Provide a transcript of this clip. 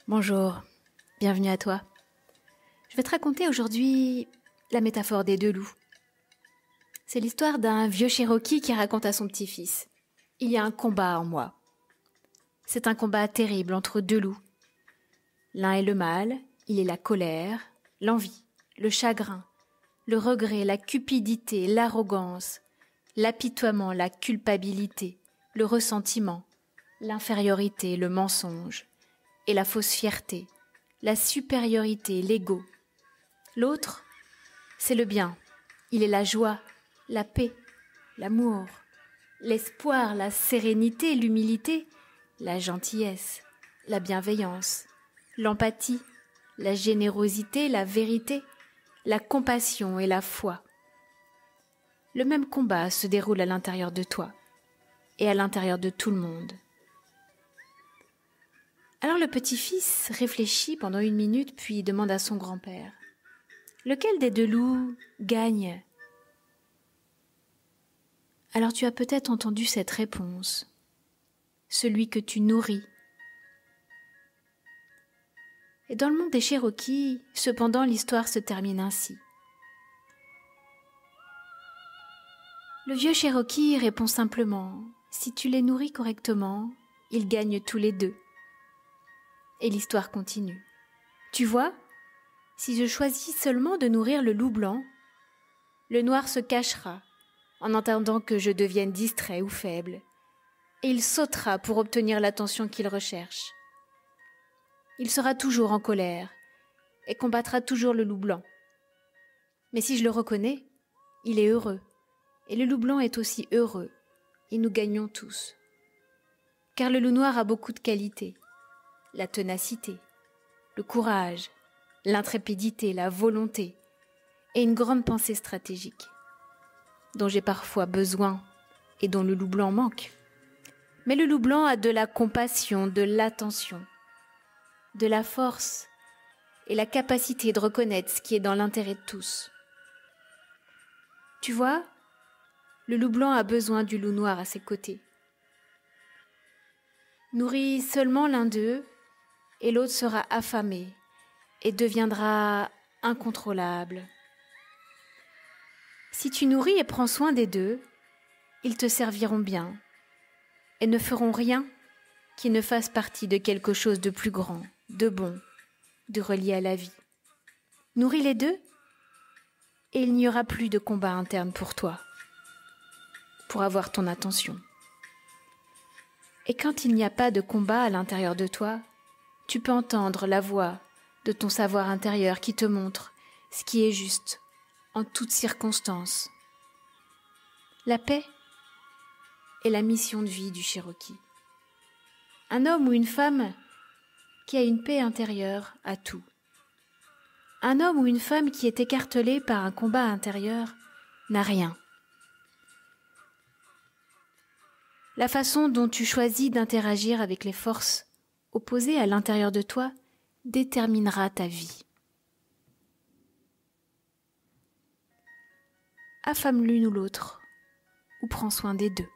Bonjour, bienvenue à toi. Je vais te raconter aujourd'hui la métaphore des deux loups. C'est l'histoire d'un vieux Cherokee qui raconte à son petit-fils. Il y a un combat en moi. C'est un combat terrible entre deux loups. L'un est le mâle, il est la colère, l'envie, le chagrin, le regret, la cupidité, l'arrogance, l'apitoiement, la culpabilité, le ressentiment, l'infériorité, le mensonge et la fausse fierté, la supériorité, l'ego. L'autre, c'est le bien. Il est la joie, la paix, l'amour, l'espoir, la sérénité, l'humilité, la gentillesse, la bienveillance, l'empathie, la générosité, la vérité, la compassion et la foi. Le même combat se déroule à l'intérieur de toi et à l'intérieur de tout le monde. Alors le petit-fils réfléchit pendant 1 minute puis demande à son grand-père : « Lequel des deux loups gagne ?» Alors tu as peut-être entendu cette réponse : celui que tu nourris. Et dans le monde des Cherokees, cependant, l'histoire se termine ainsi. Le vieux Cherokee répond simplement : si tu les nourris correctement, ils gagnent tous les deux. Et l'histoire continue. Tu vois, si je choisis seulement de nourrir le loup blanc, le noir se cachera en attendant que je devienne distrait ou faible, et il sautera pour obtenir l'attention qu'il recherche. Il sera toujours en colère et combattra toujours le loup blanc. Mais si je le reconnais, il est heureux, et le loup blanc est aussi heureux, et nous gagnons tous. Car le loup noir a beaucoup de qualités : la ténacité, le courage, l'intrépidité, la volonté et une grande pensée stratégique, dont j'ai parfois besoin et dont le loup blanc manque. Mais le loup blanc a de la compassion, de l'attention, de la force et la capacité de reconnaître ce qui est dans l'intérêt de tous. Tu vois, le loup blanc a besoin du loup noir à ses côtés. Nourris seulement l'un d'eux, et l'autre sera affamé et deviendra incontrôlable. Si tu nourris et prends soin des deux, ils te serviront bien et ne feront rien qui ne fasse partie de quelque chose de plus grand, de bon, de relié à la vie. Nourris les deux et il n'y aura plus de combat interne pour toi, pour avoir ton attention. Et quand il n'y a pas de combat à l'intérieur de toi, tu peux entendre la voix de ton savoir intérieur qui te montre ce qui est juste en toutes circonstances. La paix est la mission de vie du Cherokee. Un homme ou une femme qui a une paix intérieure a tout. Un homme ou une femme qui est écartelé par un combat intérieur n'a rien. La façon dont tu choisis d'interagir avec les forces opposées à l'intérieur de toi déterminera ta vie. Affame l'une ou l'autre, ou prends soin des deux.